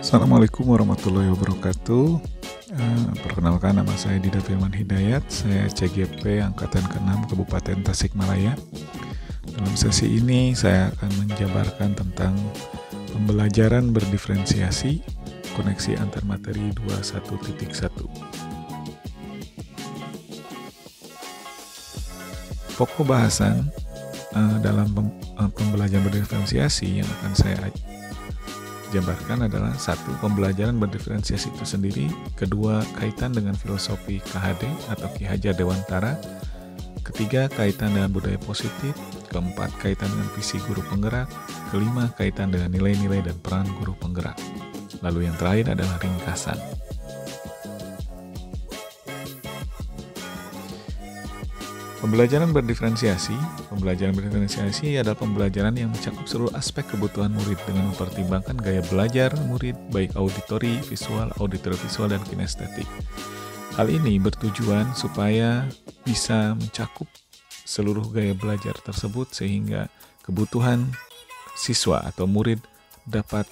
Assalamualaikum warahmatullahi wabarakatuh. Perkenalkan, nama saya Dida Firman Hidayat. Saya CGP Angkatan ke-6 Kabupaten Tasikmalaya. Dalam sesi ini saya akan menjabarkan tentang pembelajaran berdiferensiasi, koneksi antar materi 21.1. Pokok bahasan dalam pembelajaran berdiferensiasi yang akan saya jabarkan adalah: 1. Pembelajaran berdiferensiasi itu sendiri. 2. Kaitan dengan filosofi KHD atau Ki Hajar Dewantara. 3. Kaitan dengan budaya positif. 4. Kaitan dengan visi guru penggerak. 5. Kaitan dengan nilai-nilai dan peran guru penggerak. Lalu yang terakhir adalah ringkasan. Pembelajaran berdiferensiasi adalah pembelajaran yang mencakup seluruh aspek kebutuhan murid dengan mempertimbangkan gaya belajar murid, baik auditori, visual, dan kinestetik. Hal ini bertujuan supaya bisa mencakup seluruh gaya belajar tersebut sehingga kebutuhan siswa atau murid dapat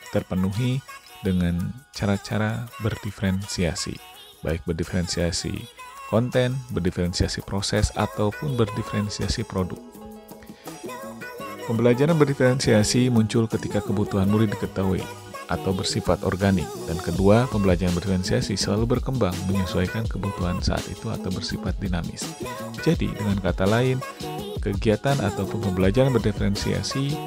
terpenuhi dengan cara-cara berdiferensiasi, baik berdiferensiasi konten, berdiferensiasi proses, ataupun berdiferensiasi produk. Pembelajaran berdiferensiasi muncul ketika kebutuhan murid diketahui atau bersifat organik. Dan kedua, pembelajaran berdiferensiasi selalu berkembang menyesuaikan kebutuhan saat itu atau bersifat dinamis. Jadi, dengan kata lain, kegiatan ataupun pembelajaran berdiferensiasi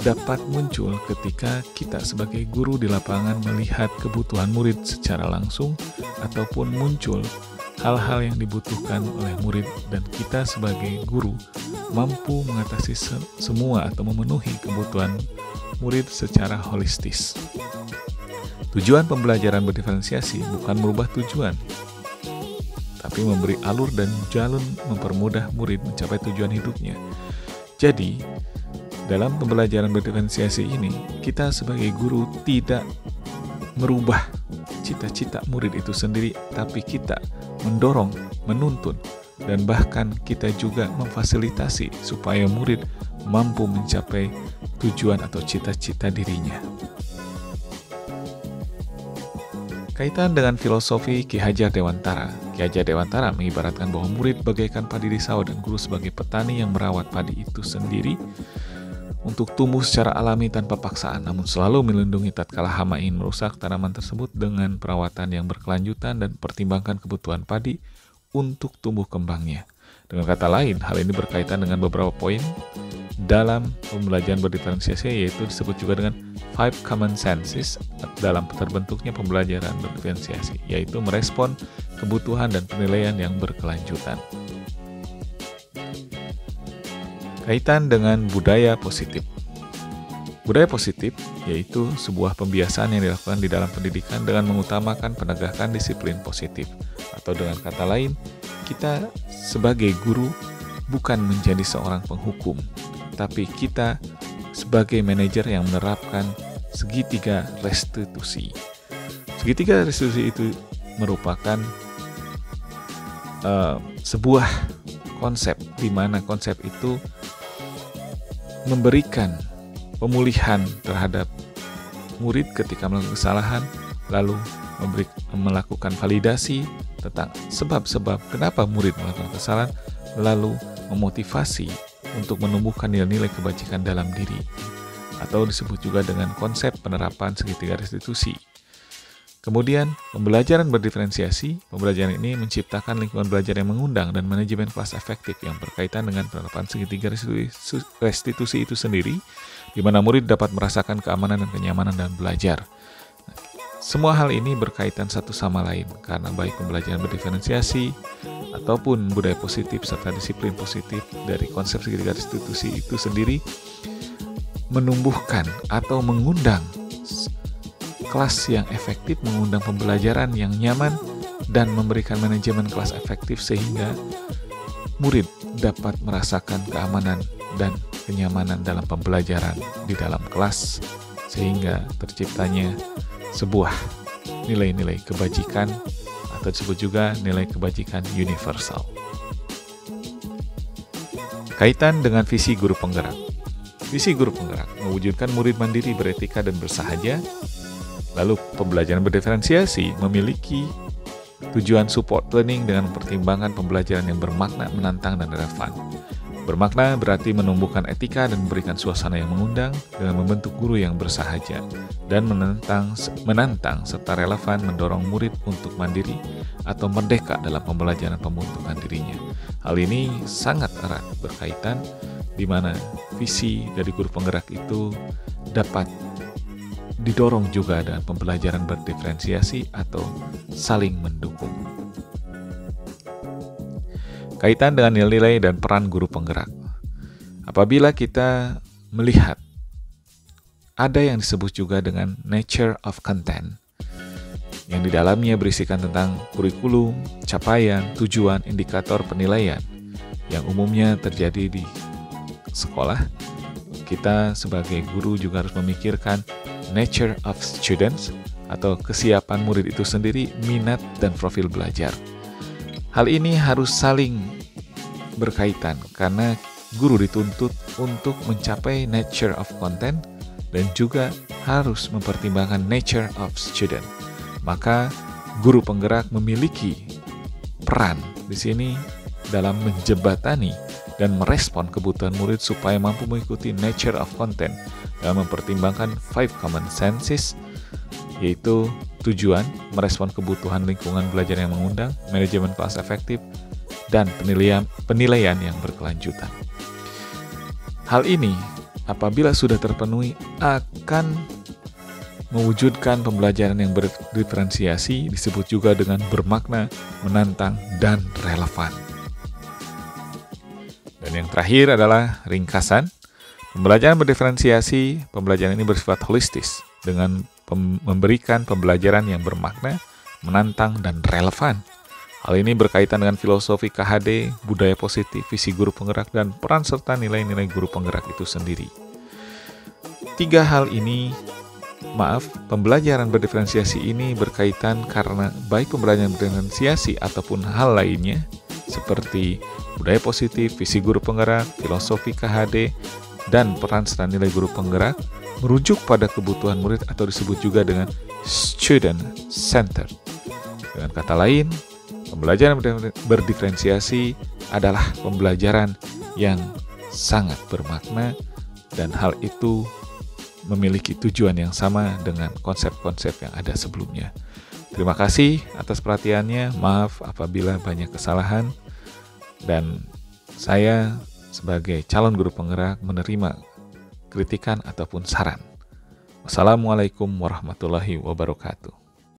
dapat muncul ketika kita sebagai guru di lapangan melihat kebutuhan murid secara langsung, ataupun muncul hal-hal yang dibutuhkan oleh murid dan kita sebagai guru mampu mengatasi semua atau memenuhi kebutuhan murid secara holistis. Tujuan pembelajaran berdiferensiasi bukan merubah tujuan, tapi memberi alur dan jalur mempermudah murid mencapai tujuan hidupnya. Jadi, dalam pembelajaran berdiferensiasi ini, kita sebagai guru tidak merubah cita-cita murid itu sendiri, tapi kita mendorong, menuntun, dan bahkan kita juga memfasilitasi supaya murid mampu mencapai tujuan atau cita-cita dirinya. Kaitan dengan filosofi Ki Hajar Dewantara. Ki Hajar Dewantara mengibaratkan bahwa murid bagaikan padi di sawah dan guru sebagai petani yang merawat padi itu sendiri untuk tumbuh secara alami tanpa paksaan, namun selalu melindungi tatkala hama ingin merusak tanaman tersebut dengan perawatan yang berkelanjutan dan pertimbangkan kebutuhan padi untuk tumbuh kembangnya. Dengan kata lain, hal ini berkaitan dengan beberapa poin dalam pembelajaran berdiferensiasi, yaitu disebut juga dengan 5 common senses dalam terbentuknya pembelajaran berdiferensiasi, yaitu merespon kebutuhan dan penilaian yang berkelanjutan. Kaitan dengan budaya positif. Budaya positif yaitu sebuah pembiasaan yang dilakukan di dalam pendidikan dengan mengutamakan penegakan disiplin positif. Atau dengan kata lain, kita sebagai guru bukan menjadi seorang penghukum, tapi kita sebagai manajer yang menerapkan segitiga restitusi. Segitiga restitusi itu merupakan sebuah konsep, di mana konsep itu memberikan pemulihan terhadap murid ketika melakukan kesalahan, lalu melakukan validasi tentang sebab-sebab kenapa murid melakukan kesalahan, lalu memotivasi untuk menumbuhkan nilai-nilai kebajikan dalam diri, atau disebut juga dengan konsep penerapan segitiga restitusi. Kemudian, pembelajaran berdiferensiasi. Pembelajaran ini menciptakan lingkungan belajar yang mengundang dan manajemen kelas efektif yang berkaitan dengan penerapan segitiga restitusi itu sendiri, di mana murid dapat merasakan keamanan dan kenyamanan dalam belajar. Semua hal ini berkaitan satu sama lain, karena baik pembelajaran berdiferensiasi ataupun budaya positif serta disiplin positif dari konsep segitiga restitusi itu sendiri menumbuhkan atau mengundang kelas yang efektif, mengundang pembelajaran yang nyaman, dan memberikan manajemen kelas efektif sehingga murid dapat merasakan keamanan dan kenyamanan dalam pembelajaran di dalam kelas, sehingga terciptanya sebuah nilai-nilai kebajikan atau disebut juga nilai kebajikan universal. Kaitan dengan visi guru penggerak. Visi guru penggerak mewujudkan murid mandiri, beretika, dan bersahaja Lalu pembelajaran berdiferensiasi memiliki tujuan support learning dengan mempertimbangkan pembelajaran yang bermakna, menantang, dan relevan. Bermakna berarti menumbuhkan etika dan memberikan suasana yang mengundang dengan membentuk guru yang bersahaja dan menantang serta relevan mendorong murid untuk mandiri atau merdeka dalam pembelajaran pembentukan dirinya. Hal ini sangat erat berkaitan di mana visi dari guru penggerak itu dapat didorong juga dengan pembelajaran berdiferensiasi atau saling mendukung. Kaitan dengan nilai-nilai dan peran guru penggerak. Apabila kita melihat ada yang disebut juga dengan nature of content, yang di dalamnya berisikan tentang kurikulum, capaian, tujuan, indikator penilaian, yang umumnya terjadi di sekolah, kita sebagai guru juga harus memikirkan nature of students atau kesiapan murid itu sendiri, minat dan profil belajar. Hal ini harus saling berkaitan karena guru dituntut untuk mencapai nature of content dan juga harus mempertimbangkan nature of student. Maka guru penggerak memiliki peran di sini dalam menjembatani dan merespon kebutuhan murid supaya mampu mengikuti nature of content dalam mempertimbangkan 5 common senses, yaitu tujuan, merespon kebutuhan lingkungan belajar yang mengundang, manajemen kelas efektif, dan penilaian yang berkelanjutan. Hal ini apabila sudah terpenuhi akan mewujudkan pembelajaran yang berdiferensiasi, disebut juga dengan bermakna, menantang, dan relevan. Dan yang terakhir adalah ringkasan. Pembelajaran berdiferensiasi, pembelajaran ini bersifat holistis dengan memberikan pembelajaran yang bermakna, menantang, dan relevan. Hal ini berkaitan dengan filosofi KHD, budaya positif, visi guru penggerak, dan peran serta nilai-nilai guru penggerak itu sendiri. Pembelajaran berdiferensiasi ini berkaitan karena baik pembelajaran berdiferensiasi ataupun hal lainnya, seperti budaya positif, visi guru penggerak, filosofi KHD, dan peran serta nilai guru penggerak, merujuk pada kebutuhan murid atau disebut juga dengan student centered. Dengan kata lain, pembelajaran berdiferensiasi adalah pembelajaran yang sangat bermakna dan hal itu memiliki tujuan yang sama dengan konsep-konsep yang ada sebelumnya. Terima kasih atas perhatiannya. Maaf apabila banyak kesalahan, dan saya sebagai calon guru penggerak menerima kritikan ataupun saran. Wassalamualaikum warahmatullahi wabarakatuh.